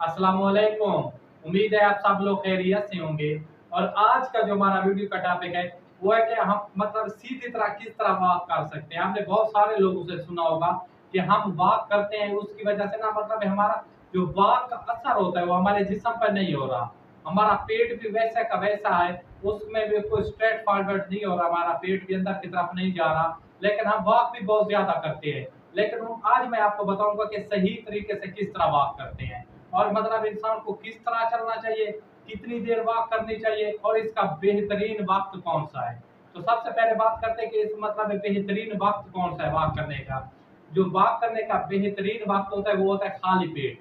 अस्सलामुअलैकुम। उम्मीद है आप सब लोग खैरियत से होंगे। और आज का जो हमारा वीडियो का टॉपिक है वो है कि हम मतलब सीधी तरह किस तरह वॉक कर सकते हैं। आपने बहुत सारे लोगों से सुना होगा कि हम वॉक करते हैं, उसकी वजह से ना मतलब हमारा जो वॉक का असर होता है वो हमारे जिस्म पर नहीं हो रहा। हमारा पेट भी वैसा का वैसा है, उसमें भी कोई स्ट्रेट फॉरवर्ड नहीं हो रहा, हमारा पेट भी अंदर की तरफ नहीं जा रहा, लेकिन हम वॉक भी बहुत ज्यादा करते हैं। लेकिन आज मैं आपको बताऊंगा कि सही तरीके से किस तरह वॉक करते हैं और मतलब इंसान को किस तरह चलना चाहिए, कितनी देर वॉक करनी चाहिए और इसका बेहतरीन वक्त कौन सा है। तो सबसे पहले बात करते हैं कि इस मतलब बेहतरीन वक्त कौन सा है वॉक करने का। जो वॉक करने का बेहतरीन वक्त होता है वो होता है खाली पेट।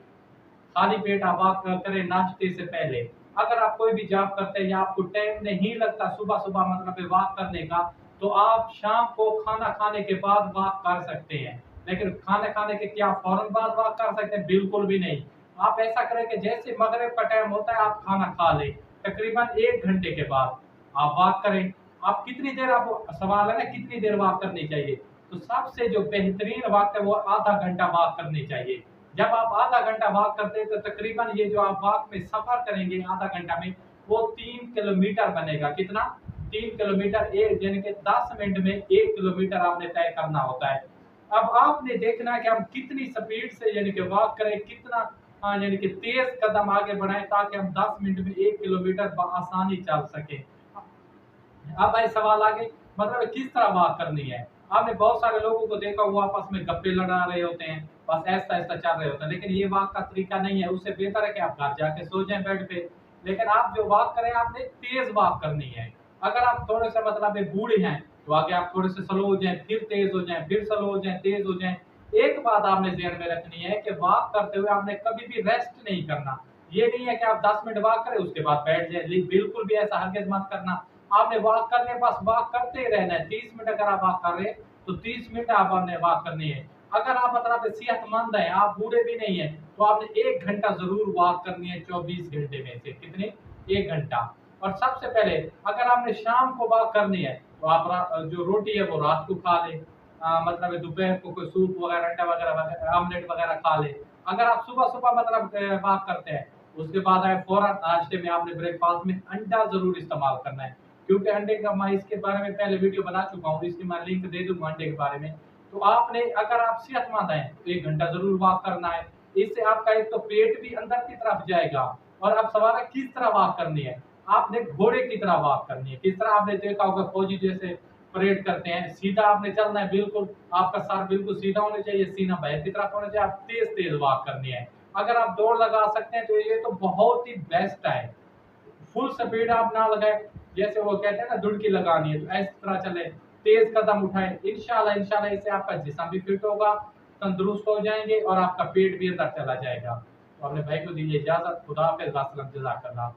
खाली पेट आप वॉक करें नाश्ते से पहले। अगर आप कोई भी जॉब करते हैं या आपको टाइम नहीं लगता सुबह सुबह मतलब वॉक करने का, तो आप शाम को खाना खाने के बाद वॉक कर सकते हैं। लेकिन खाना खाने के क्या फौरन बाद वॉक कर सकते हैं? बिल्कुल भी नहीं। आप ऐसा करें कि जैसे मगरिब का टाइम होता है आप खाना खा लें, तकरीबन 1 घंटे के बाद आप वॉक करें। आप कितनी देर, आप सवाल है ना कितनी देर वॉक करनी चाहिए, तो सबसे जो बेहतरीन वक्त है वो आधा घंटा वॉक करनी चाहिए। जब आप आधा घंटा वॉक करते हैं तो तकरीबन ये जो आप वॉक में सफर करेंगे आधा घंटा में, वो 3 किलोमीटर बनेगा। कितना? 3 किलोमीटर, एक यानी कि 10 मिनट में 1 किलोमीटर आपने तय करना होता है। अब आपने देखना है कि हम कितनी स्पीड से यानी कि वॉक करें, कितना यानी कि तेज कदम आगे बढ़ाएं ताकि हम 10 मिनट में 1 किलोमीटर आसानी चल सके। अब भाई सवाल आगे मतलब किस तरह बात करनी है। आपने बहुत सारे लोगों को देखा वो आपस में गप्पे लड़ा रहे होते हैं, बस ऐसा ऐसा चल रहे होते हैं, लेकिन ये वाक का तरीका नहीं है। उससे बेहतर है कि आप घर जाके सो जाएं बेड पे। लेकिन आप जो वाक करें आपने तेज वाक करनी है। अगर आप थोड़े से मतलब बूढ़े हैं तो आगे आप थोड़े से स्लो हो जाएं, फिर तेज हो जाएं, फिर स्लो हो जाएं, तेज हो जाएं। एक बात आपने ध्यान में रखनी है कि वाक करते हुए आपने कभी भी रेस्ट नहीं करना। ये नहीं है कि आप 10 मिनट वॉक करें उसके बाद बैठ जाए, बिल्कुल भी ऐसा हरगिज मत करना। आपने वॉक करने बस वॉक करते ही रहना है। 30 मिनट अगर आप वॉक कर रहे हैं तो 30 मिनट आपने वॉक करनी है। अगर आप मतलब सेहतमंद है, आप बूढ़े भी नहीं है, तो आपने 1 घंटा जरूर वॉक करनी है 24 घंटे में से। कितने? 1 घंटा। और सबसे पहले अगर आपने शाम को वॉक करनी है तो आप जो रोटी है वो रात को खा ले। मतलब दोपहर को कोई सूप वगैरह, अंडा वगैरह, आमलेट वगैरह खा ले। अगर आप सुबह सुबह मतलब वॉक करते हैं उसके बाद आए फौरन नाश्ते में आपने ब्रेकफास्ट में अंडा जरूर इस्तेमाल करना है, क्योंकि अंडे का मैं इसके बारे में पहले वीडियो बना चुका हूँ, इसकी मैं लिंक दे दूंगा अंडे के बारे में। तो आपने अगर आप सेहतमंद हैं तो 1 घंटा जरूर वॉक करना है। इससे आपका एक तो पेट भी अंदर की तरफ जाएगा। और अब सवाल है किस तरह वॉक करनी है। आपने घोड़े की तरह वॉक करनी है। किस तरह? आपने देखा होगा फौजी जैसे परेड करते हैं, सीधा आपने चलना है, बिल्कुल आपका सर बिल्कुल सीधा होना चाहिए, सीना बाहर की तरफ होना चाहिए, आप तेज तेज वॉक करनी है। अगर आप दौड़ लगा सकते हैं तो ये तो बहुत ही बेस्ट है। फुल स्पीड आप ना लगाए, जैसे वो कहते हैं ना दुड़की लगानी है, तो इस तरह चले, तेज कदम उठाए। इंशाल्लाह इंशाल्लाह इससे आपका जिस्म भी फिट होगा, तंदुरुस्त हो जाएंगे और आपका पेट भी अंदर चला जाएगा। तो अपने भाई को दीजिए इजाजत। खुदा हाफिज, जज़ाकल्लाह।